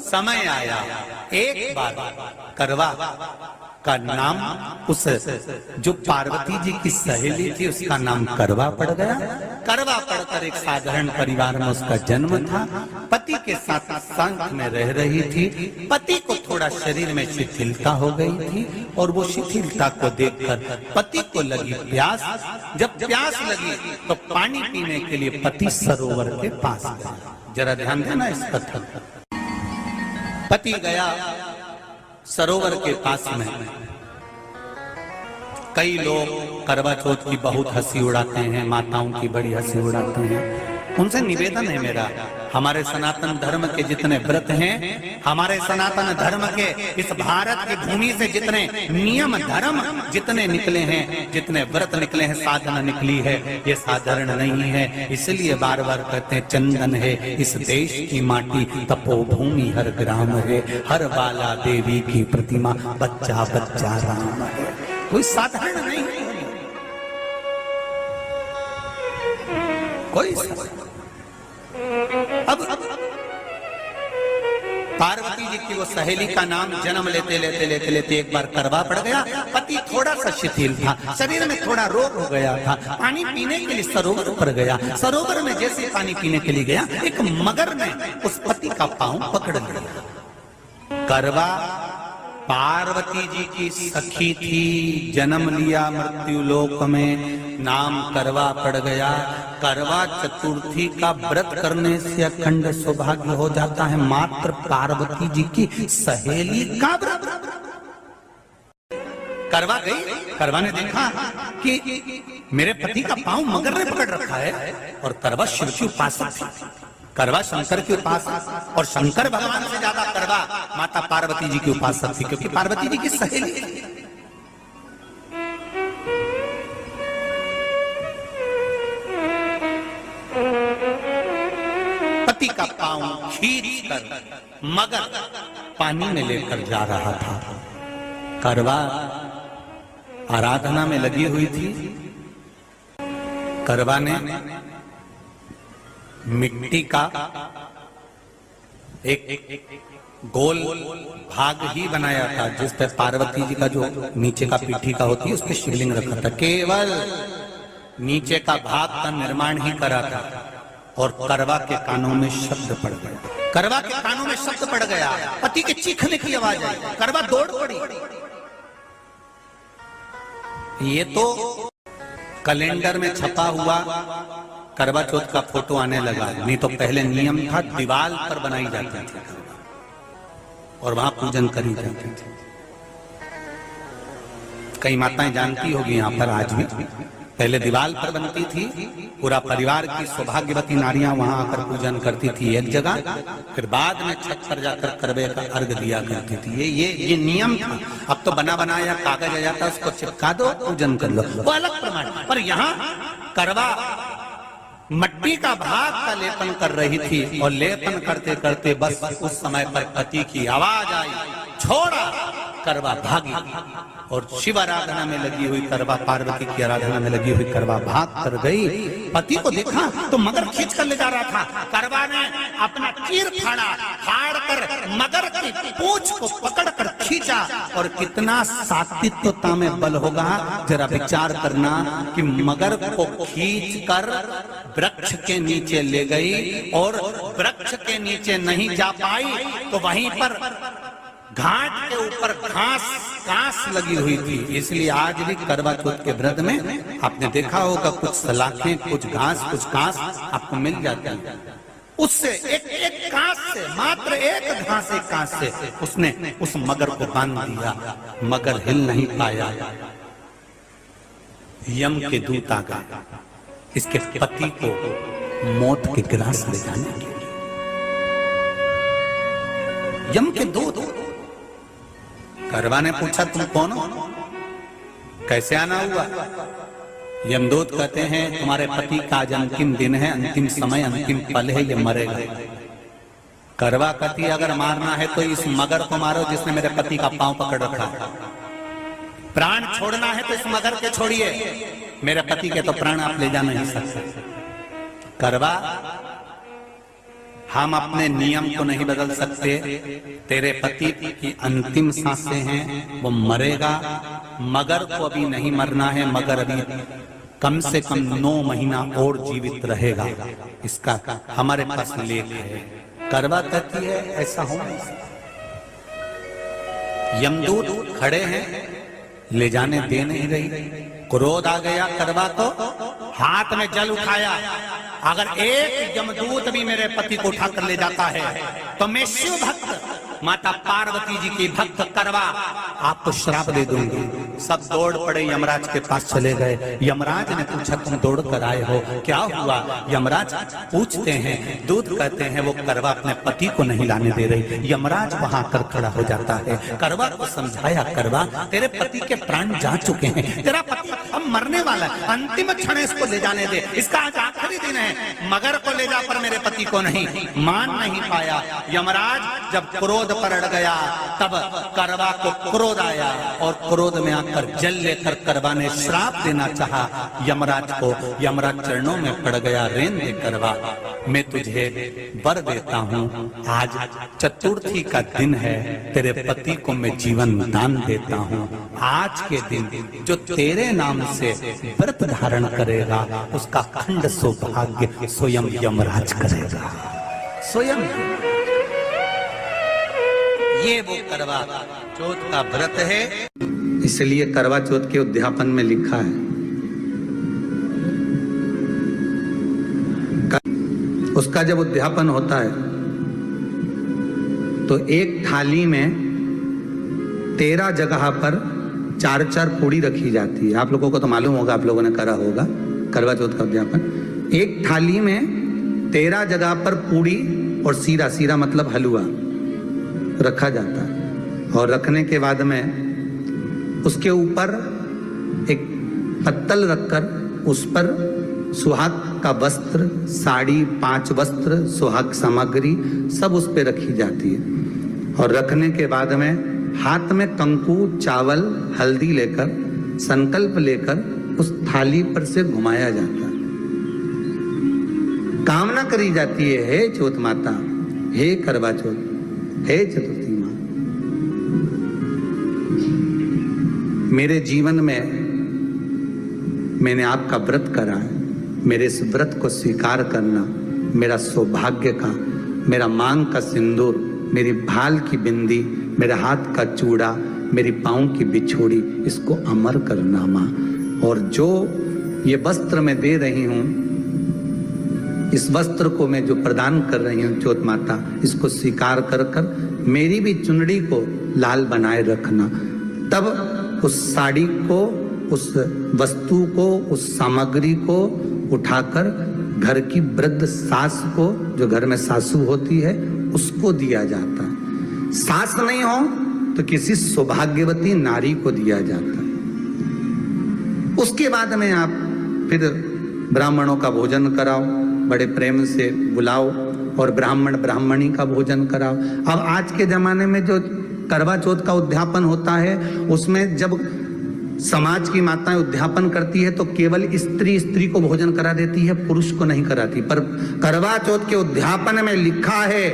समय आया, एक बार करवा का नाम उस जो पार्वती जी की सहेली थी उसका नाम करवा पड़ गया। करवा पड़कर एक साधारण परिवार में उसका जन्म था। पति के साथ संग में रह रही थी। पति को थोड़ा शरीर में शिथिलता हो गई थी और वो शिथिलता को देखकर पति को लगी प्यास। जब प्यास लगी तो पानी पीने के लिए पति सरोवर के पास गया। जरा ध्यान देना इस कथन पर। पति गया सरोवर के पास में। कई लोग करवा चौथ की बहुत हंसी उड़ाते हैं, माताओं की बड़ी हंसी उड़ाते हैं। उनसे निवेदन है मेरा, हमारे सनातन धर्म के जितने व्रत हैं, हमारे सनातन धर्म के इस भारत की भूमि से जितने नियम धर्म जितने निकले हैं, जितने व्रत निकले हैं, साधना निकली है, ये साधारण नहीं है। इसलिए बार बार कहते हैं चंदन है इस देश की माटी, तपोभूमि हर ग्राम है, हर बाला देवी की प्रतिमा, बच्चा बच्चा राम है। कोई साधारण नहीं है, कोई अब पार्वती जी की वो सहेली का नाम जन्म लेते लेते लेते लेते एक बार करवा पड़ गया। पति थोड़ा सा शिथिल था, शरीर में थोड़ा रोग हो गया था। पानी पीने के लिए सरोवर पर गया। सरोवर में जैसे पानी पीने के लिए गया, एक मगर ने उस पति का पांव पकड़ लिया। करवा पार्वती जी की सखी थी, जन्म लिया मृत्यु लोक में, नाम करवा पड़ गया। करवा चतुर्थी का व्रत करने से अखंड सौभाग्य हो जाता है। मात्र पार्वती जी की सहेली का व्रत। करवा गई, करवा ने देखा कि मेरे पति का पांव मगर ने पकड़ रखा है, और करवा शिव की उपासक थी। करवा शंकर की उपासक, और शंकर भगवान से ज्यादा करवा माता पार्वती जी की उपासक थी, क्योंकि पार्वती जी की सहेली थी। पति का पांव खींच कर मगर पानी में लेकर जा रहा था। करवा आराधना में लगी हुई थी। करवा ने मिट्टी का एक गोल भाग ही बनाया था, जिस पे पार्वती जी का जो नीचे का पीठी का होती है उस पे शिवलिंग रखा था। केवल नीचे का भाग का निर्माण ही करा था, और करवा के कानों में शब्द पड़ गया। करवा के कानों में शब्द पड़ गया, पति के चीखने की आवाज आई। करवा दौड़ पड़ी। ये तो कैलेंडर में छपा हुआ करवा चौथ का फोटो आने लगा, नहीं तो पहले नियम था दीवार पर बनाई जाती थी और वहां पूजन करी जाती थी। कई माताएं जानती होगी यहाँ पर आज भी, पहले दीवार पर बनती थी, पूरा परिवार की सौभाग्यवती नारियां वहां आकर पूजन करती थी एक जगह, फिर बाद में छत पर जाकर करवे का अर्घ दिया करती थी। ये नियम था। अब तो बना बनाया कागज आ जाता, उसको चिपका दो, पूजन कर लो, वो अलग प्रमाण। पर यहाँ करवा मट्टी का भाग का लेपन कर रही थी, और लेपन करते करते बस उस समय पर पति की आवाज आई, छोड़ा। करवा भागी, और शिव आराधना में लगी हुई करवा, पार्वती की आराधना में लगी हुई करवा भाग कर गई। पति को देखा तो मगर खींच कर ले जा रहा था। करवा ने अपना चीर फाड़ा, फाड़ कर मगर की पूंछ को पकड़ कर खींचा, और कितना सात्विकता में बल होगा जरा विचार करना कि मगर को खींच कर वृक्ष के नीचे ले गई, और वृक्ष के नीचे नहीं जा पाई तो वहीं पर घाट के ऊपर घास लगी हुई थी। इसलिए आज भी करवा चौथ के व्रत में आपने देखा होगा कुछ सलाखें, कुछ घास आपको मिल जाती है। उससे एक घास से, मात्र एक घास, एक घास से उसने उस मगर को बांध दिया। मगर हिल नहीं पाया। यम के दूत आ गए इसके पति को मौत के ग्रास ले जाने के लिए। यम के दूत। करवा ने पूछा तुम कौन हो, कैसे आना हुआ? यमदूत कहते हैं तुम्हारे पति का आज अंतिम दिन है, अंतिम समय, अंतिम पल है, ये मरेगा। करवा कहती अगर मारना है तो इस मगर को मारो जिसने मेरे पति का पांव पकड़ रखा। प्राण छोड़ना है तो इस मगर के छोड़िए, मेरे पति के तो प्राण आप ले जा नहीं सकते। करवा हम अपने नियम को नहीं बदल सकते। तेरे पति की अंतिम सांसें हैं, वो मरेगा। मगर को अभी नहीं मरना है, मगर अभी कम से कम 9 महीना और जीवित रहेगा। इसका हमारे पास लेख है। करवा कहती है ऐसा हो नहीं सकता। यमदूत खड़े हैं, ले जाने दे नहीं रही। क्रोध आ गया करवा तो हाथ में जल उठाया, अगर एक यमदूत भी मेरे पति को उठाकर ले जाता है तो मैं शिव भक्त माता पार्वती जी की भक्त करवा आपको श्राप दे दूंगी। सब दौड़ पड़े, यमराज के पास चले गए। यमराज ने पूछा तुम दौड़ कर आए हो, क्या हुआ? यमराज पूछते हैं, दूत कहते हैं वो करवा अपने पति को नहीं लाने दे रही। यमराज वहां कर खड़ा हो जाता है। करवा को समझाया, करवा तेरे पति के प्राण जा चुके हैं, तेरा पति अब मरने वाला है, अंतिम क्षण इसको ले जाने दे, इसका आज आखिरी दिन है। मगर को ले जा पर मेरे पति को नहीं। मान नहीं पाया। यमराज जब क्रोध पर अड़ गया तब करवा को क्रोध आया और क्रोध में आकर जल लेकर करवा ने श्राप देना चाहा यमराज को। यमराज चरणों में पड़ गया, रेन दे करवा, मैं तुझे वर देता हूँ, आज चतुर्थी का दिन है, तेरे पति को मैं जीवन दान देता हूँ। आज के दिन जो तेरे नाम से व्रत धारण करेगा उसका खंड सौभाग्य स्वयं यमराज करेगा। स्वयं ये वो करवा चौथ का व्रत है। इसलिए करवा चौथ के उद्यापन में लिखा है, उसका जब उद्यापन होता है तो एक थाली में 13 जगह पर 4-4 पूड़ी रखी जाती है। आप लोगों को तो मालूम होगा, आप लोगों ने करा होगा करवा चौथ का उद्यापन। एक थाली में 13 जगह पर पूड़ी और सीरा, सीरा मतलब हलवा रखा जाता है। और रखने के बाद में उसके ऊपर एक पत्तल रखकर उस पर सुहाग का वस्त्र, साड़ी, 5 वस्त्र, सुहाग सामग्री सब उस पर रखी जाती है। और रखने के बाद में हाथ में कंकु, चावल, हल्दी लेकर, संकल्प लेकर उस थाली पर से घुमाया जाता है। कामना करी जाती है, हे चौथ माता, हे करवा चौथ, हे चतुर्थी मां, मेरे जीवन में मैंने आपका व्रत करा है, मेरे इस व्रत को स्वीकार करना, मेरा सौभाग्य का, मेरा मांग का सिंदूर, मेरी भाल की बिंदी, मेरे हाथ का चूड़ा, मेरी पाँव की बिछोड़ी, इसको अमर करना मां। और जो ये वस्त्र मैं दे रही हूं, इस वस्त्र को मैं जो प्रदान कर रही हूँ चौथ माता, इसको स्वीकार कर कर मेरी भी चुनड़ी को लाल बनाए रखना। तब उस साड़ी को, उस वस्तु को, उस सामग्री को उठाकर घर की वृद्ध सास को, जो घर में सासू होती है, उसको दिया जाता है। सास नहीं हो तो किसी सौभाग्यवती नारी को दिया जाता है। उसके बाद में आप फिर ब्राह्मणों का भोजन कराओ, बड़े प्रेम से बुलाओ और ब्राह्मण ब्राह्मणी का भोजन कराओ। अब आज के जमाने में जो करवा चौथ का उद्यापन होता है, उसमें जब समाज की माताएं उद्यापन करती है तो केवल स्त्री को भोजन करा देती है, पुरुष को नहीं कराती। पर करवा चौथ के उद्यापन में लिखा है